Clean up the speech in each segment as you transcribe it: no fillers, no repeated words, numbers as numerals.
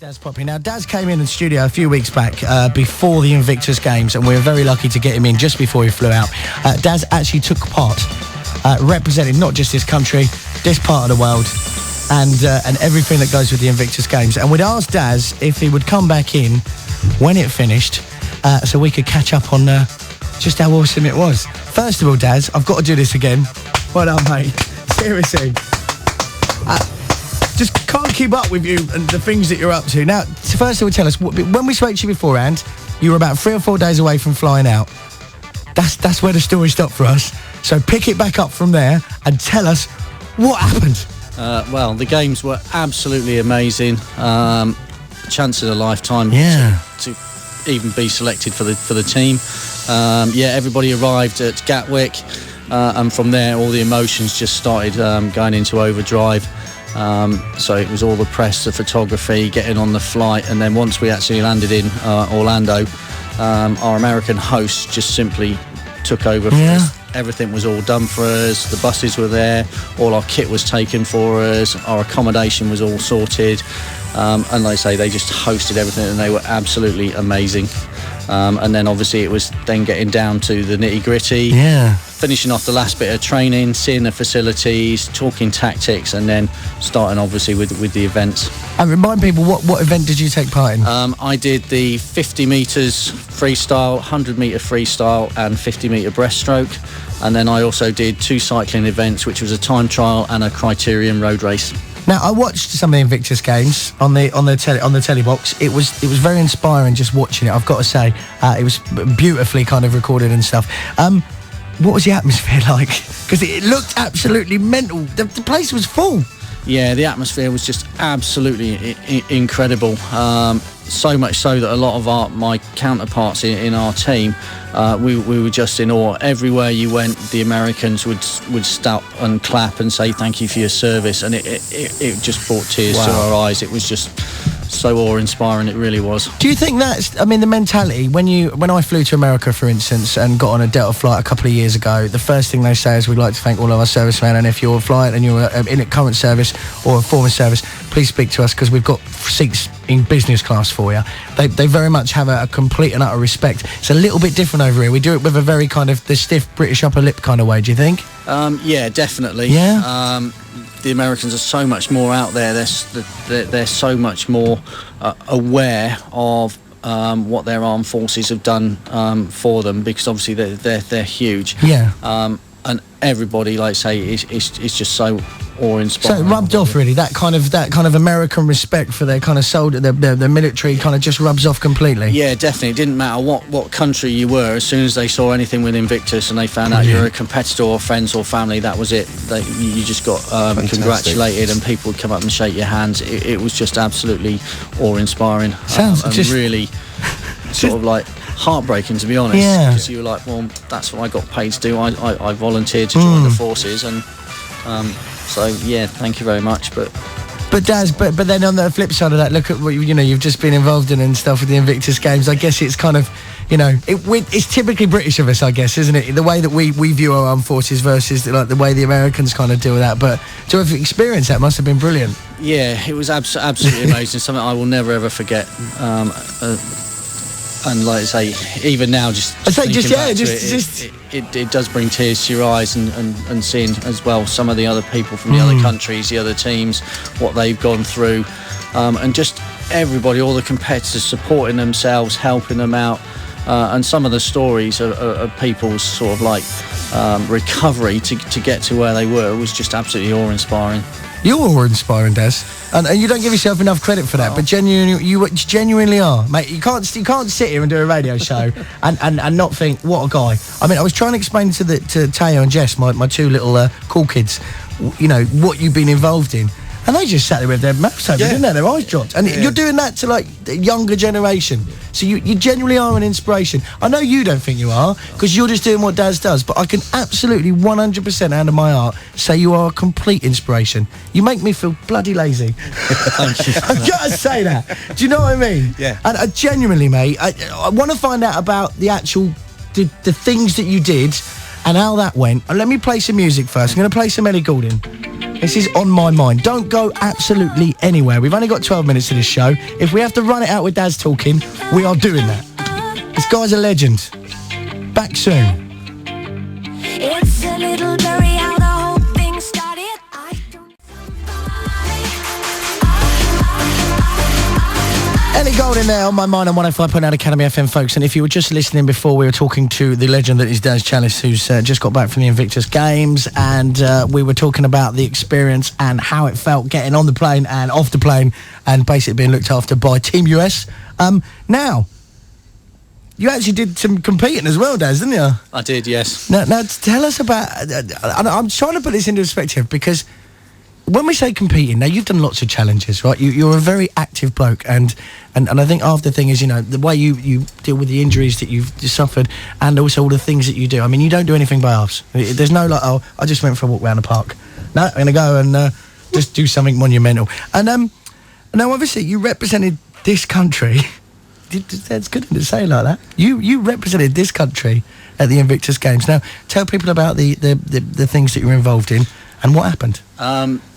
Daz Poppy. Now, Daz came in the studio a few weeks back before the Invictus Games, and we were very lucky to get him in just before he flew out. Daz actually took part, representing not just this country, this part of the world, and everything that goes with the Invictus Games. And we'd asked Daz if he would come back in when it finished, so we could catch up on just how awesome it was. First of all, Daz, I've got to do this again. Well done, mate. Seriously. Just can't keep up with you and the things that you're up to. Now, first of all, tell us, when we spoke to you beforehand, you were about 3 or 4 days away from flying out. That's where the story stopped for us. So pick it back up from there and tell us what happened. Well, the games were absolutely amazing. Chance of a lifetime to even be selected for the team. Everybody arrived at Gatwick, and from there all the emotions just started going into overdrive. So it was all the press, the photography, getting on the flight, and then once we actually landed in Orlando, our American host just simply took over for us. Everything was all done for us. The buses were there, all our kit was taken for us, our accommodation was all sorted, and like I say, they just hosted everything, and they were absolutely amazing. And then obviously it was then getting down to the nitty-gritty, finishing off the last bit of training, seeing the facilities, talking tactics, and then starting obviously with the events. And remind people, what event did you take part in? I did the 50 metres freestyle, 100 metre freestyle and 50 metre breaststroke, and then I also did 2 cycling events, which was a time trial and a criterium road race. Now, I watched some of the Invictus Games on the telly box. It was very inspiring just watching it, I've got to say. It was beautifully kind of recorded and stuff. What was the atmosphere like? Because it looked absolutely mental. The place was full. Yeah, the atmosphere was just absolutely incredible. So much so that a lot of my counterparts in our team, we were just in awe. Everywhere you went, the Americans would stop and clap and say thank you for your service, and it just brought tears to our eyes. It was just so awe-inspiring, it really was. Do you think that's, I mean, the mentality, when I flew to America, for instance, and got on a Delta flight a couple of years ago, the first thing they say is we'd like to thank all of our servicemen, and if you're flying and you're in a current service or a former service, please speak to us because we've got seats in business class for you. They very much have a complete and utter respect. It's a little bit different over here. We do it with a very kind of the stiff British upper lip kind of way, do you think? Yeah, definitely. Yeah? The Americans are so much more out there. They're so much more aware of what their armed forces have done for them, because obviously they're huge. Yeah. And everybody, like I say, is just so awe-inspiring. So it rubbed off, really. That kind of American respect for their kind of soldier, their military, kind of just rubs off completely. Yeah, definitely. It didn't matter what country you were. As soon as they saw anything with Invictus and they found out you were a competitor or friends or family, that was it. You just got congratulated, and people would come up and shake your hands. It was just absolutely awe-inspiring. Sounds and really sort of like heartbreaking, to be honest, because you were like, well, that's what I got paid to do. I volunteered to join the forces, and so yeah, thank you very much. But Daz, but then on the flip side of that, look at what you've just been involved in and stuff with the Invictus Games. I guess it's kind of, it's typically British of us, I guess, isn't it? The way that we view our armed forces versus like the way the Americans kind of deal with that. But to have experienced that must have been brilliant. Yeah, it was absolutely amazing. Something I will never ever forget. And like I say, even now, it does bring tears to your eyes, and seeing as well some of the other people from the other countries, the other teams, what they've gone through, and just everybody, all the competitors supporting themselves, helping them out, and some of the stories of people's sort of like recovery to get to where they were was just absolutely awe-inspiring. You're awe-inspiring, Daz, and you don't give yourself enough credit for that. But you genuinely are, mate. You can't sit here and do a radio show and not think, what a guy. I mean, I was trying to explain to Teo and Jess, my 2 little cool kids, what you've been involved in, and they just sat there with their mouths open, didn't they? Their eyes dropped. And you're doing that to like the younger generation. So you genuinely are an inspiration. I know you don't think you are, because you're just doing what Daz does, but I can absolutely 100% hand on my heart say you are a complete inspiration. You make me feel bloody lazy. Thank you. I've got to say that. Do you know what I mean? Yeah. And I genuinely, mate, I want to find out about the actual the things that you did and how that went. And let me play some music first. I'm going to play some Ellie Goulding. This is on my mind. Don't go absolutely anywhere. We've only got 12 minutes of this show. If we have to run it out with Daz talking, we are doing that. This guy's a legend. Back soon. It's a little blurry how the whole thing started. Ellie Gold in there on my mind on 105.9 Academy FM, folks. And if you were just listening before, we were talking to the legend that is Daz Challis, who's just got back from the Invictus Games, and we were talking about the experience and how it felt getting on the plane and off the plane and basically being looked after by Team US. Now, you actually did some competing as well, Daz, didn't you? I did, yes. Now tell us about... I'm trying to put this into perspective because when we say competing, now you've done lots of challenges, right? You're a very active bloke, and I think half the thing is, you know, the way you deal with the injuries that you've suffered, and also all the things that you do. I mean, you don't do anything by halves. There's no like, oh, I just went for a walk around the park. No, I'm going to go and just do something monumental. And now, obviously, you represented this country. That's good to say like that. You represented this country at the Invictus Games. Now, tell people about the things that you were involved in and what happened.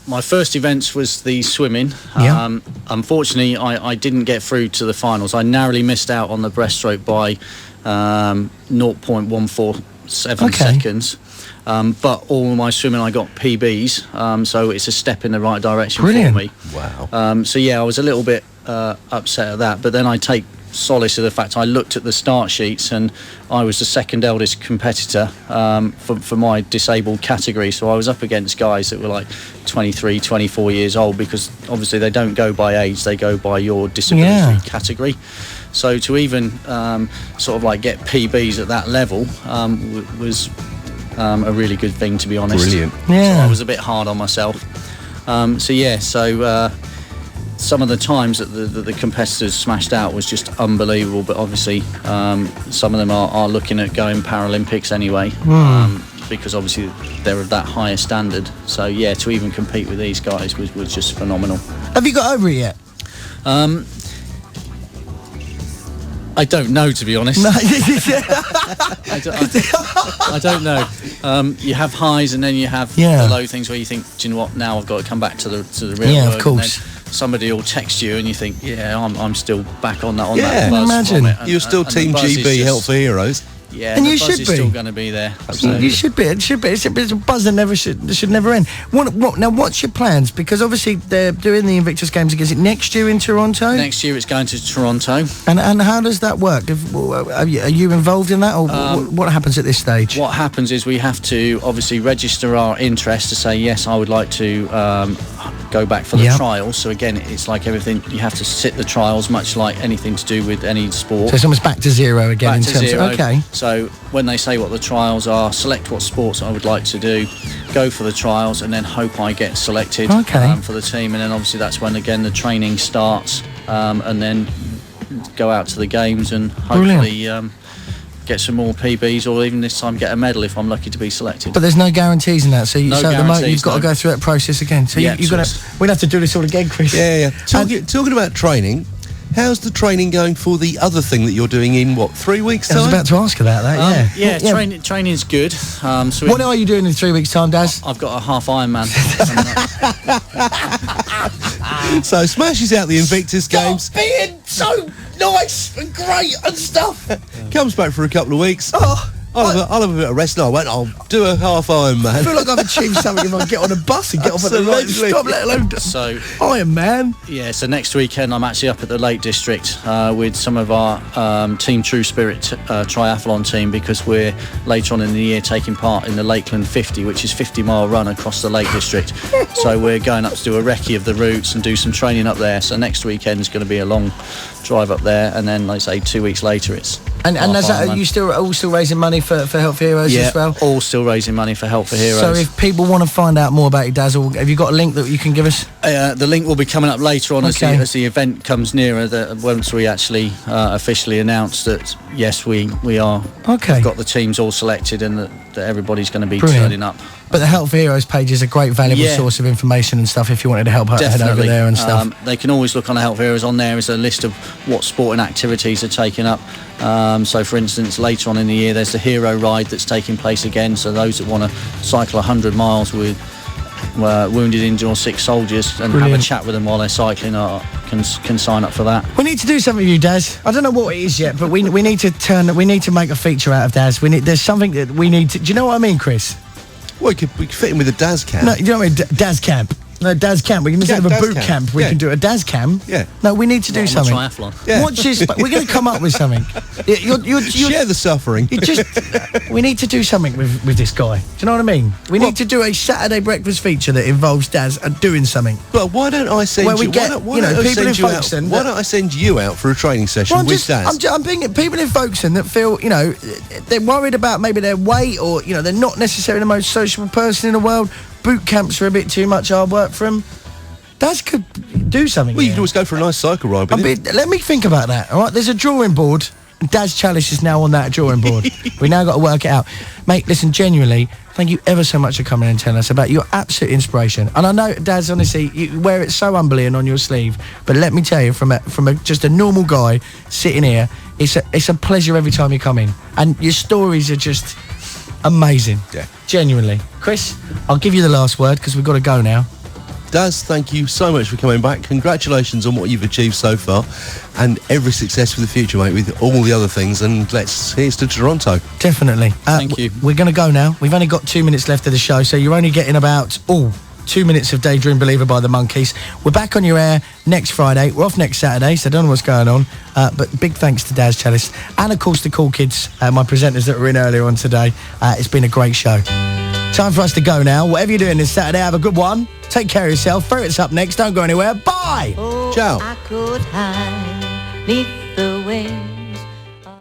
My first events was the swimming. Yeah. Unfortunately, I didn't get through to the finals. I narrowly missed out on the breaststroke by 0.147 seconds. But all my swimming, I got PBs, so it's a step in the right direction for me. Wow. So yeah, I was a little bit upset at that, but then I take solace of the fact I looked at the start sheets and I was the second eldest competitor for my disabled category, so I was up against guys that were like 23, 24 years old, because obviously they don't go by age, they go by your disability category. So to even sort of like get PBs at that level was a really good thing, to be honest. Brilliant. Yeah. So I was a bit hard on myself. Some of the times that the competitors smashed out was just unbelievable, but obviously some of them are looking at going Paralympics anyway, because obviously they're of that higher standard. So yeah, to even compete with these guys was just phenomenal. Have you got over it yet? I don't know, to be honest. No. I don't know. You have highs and then you have the low things where you think, do you know what, now I've got to come back to the real world. Yeah, of course. And then somebody will text you and you think, I'm still back on that. Yeah, that buzz imagine. from it. You're still Team GB Help for Heroes. Yeah, And the you buzz should is be. still going to be there. You should be. It should be. It's a buzz that should never end. Now, what's your plans? Because obviously they're doing the Invictus Games again. Is it next year in Toronto? Next year it's going to Toronto. And how does that work? Are you involved in that, or what happens at this stage? What happens is we have to obviously register our interest to say, yes, I would like to go back for the trials. So again, it's like everything, you have to sit the trials, much like anything to do with any sport. So it's almost back to zero again in terms of... Okay. So when they say what the trials are, select what sports I would like to do, go for the trials, and then hope I get selected for the team. And then obviously that's when, again, the training starts, and then go out to the games and hopefully get some more PBs, or even this time get a medal if I'm lucky to be selected. But there's no guarantees in that, so at the moment you've got to go through that process again. So you've got to... We'll have to do this all again, Chris. Yeah. Talking about training, how's the training going for the other thing that you're doing in, 3 weeks' time? I was about to ask about that, Training's good. So what are you doing in 3 weeks' time, Daz? I've got a half Ironman. So smashes out the Invictus Games. Stop being so nice and great and stuff. Comes back for a couple of weeks. I'll have a bit of rest now. I'll do a half Ironman. I feel like I've achieved something if I get on a bus and get off at the right stop, let alone Iron Man. Yeah, so next weekend I'm actually up at the Lake District with some of our Team True Spirit triathlon team, because we're later on in the year taking part in the Lakeland 50, which is 50-mile run across the Lake District. So we're going up to do a recce of the routes and do some training up there. So next weekend is going to be a long drive up there, and then, like I say, 2 weeks later it's... And are you still raising money for Help for Heroes as well? Yeah, all still raising money for Help for Heroes. So if people want to find out more about you, Daz, have you got a link that you can give us? The link will be coming up later on as the event comes nearer, once we actually officially announce that, yes, we are. Okay. We've got the teams all selected and that everybody's going to be turning up. But the Help for Heroes page is a great valuable source of information and stuff if you wanted to help head over there and stuff. They can always look on the Help for Heroes. On there is a list of what sporting activities are taken up. So for instance, later on in the year there's the Hero Ride that's taking place again, so those that want to cycle 100 miles with wounded, injured or sick soldiers and Brilliant. have a chat with them while they're cycling can sign up for that. We need to do something with you, Daz. I don't know what it is yet, but we need to make a feature out of Daz. There's something that we need to. Do you know what I mean, Chris? Well, we could fit in with a Daz camp. No, do you know what I mean? Daz camp. No, Daz camp. We can instead of a Daz boot camp. camp, we Yeah. can do a Daz camp. Yeah. No, we need to do On a something. triathlon. Yeah. Watch this. We're going to come up with something. You're Share the suffering. we need to do something with this guy. Do you know what I mean? We need to do a Saturday breakfast feature that involves Daz doing something. Well, why don't I send Where we you? get, why you know, don't I people send in you out? Folkestone Why that- don't I send you out for a training session with Daz? I'm thinking people in Folkestone that feel, you know, they're worried about maybe their weight or, you know, they're not necessarily the most sociable person in the world. Boot camps are a bit too much hard work for them. Daz could do something. Well, you here. can always go for a nice cycle ride with him. Let me think about that, all right? There's a drawing board. Daz Challis is now on that drawing board. We now got to work it out. Mate, listen, genuinely, thank you ever so much for coming and telling us about your absolute inspiration. And I know, Daz, honestly, you wear it so humbly and on your sleeve, but let me tell you, from just a normal guy sitting here, it's a pleasure every time you come in. And your stories are just amazing. Yeah. Genuinely. Chris, I'll give you the last word because we've got to go now. Daz, thank you so much for coming back. Congratulations on what you've achieved so far, and every success for the future, mate, with all the other things. And here's to Toronto. Definitely. Thank you. We're going to go now. We've only got 2 minutes left of the show, so you're only getting about 2 minutes of Daydream Believer by the Monkees. We're back on your air next Friday. We're off next Saturday, so I don't know what's going on. But big thanks to Daz Challis and, of course, the Cool Kids, my presenters that were in earlier on today. It's been a great show. Time for us to go now. Whatever you're doing this Saturday, have a good one. Take care of yourself. Ferret's up next. Don't go anywhere. Bye. Oh, Ciao. I could hide 'neath the wind.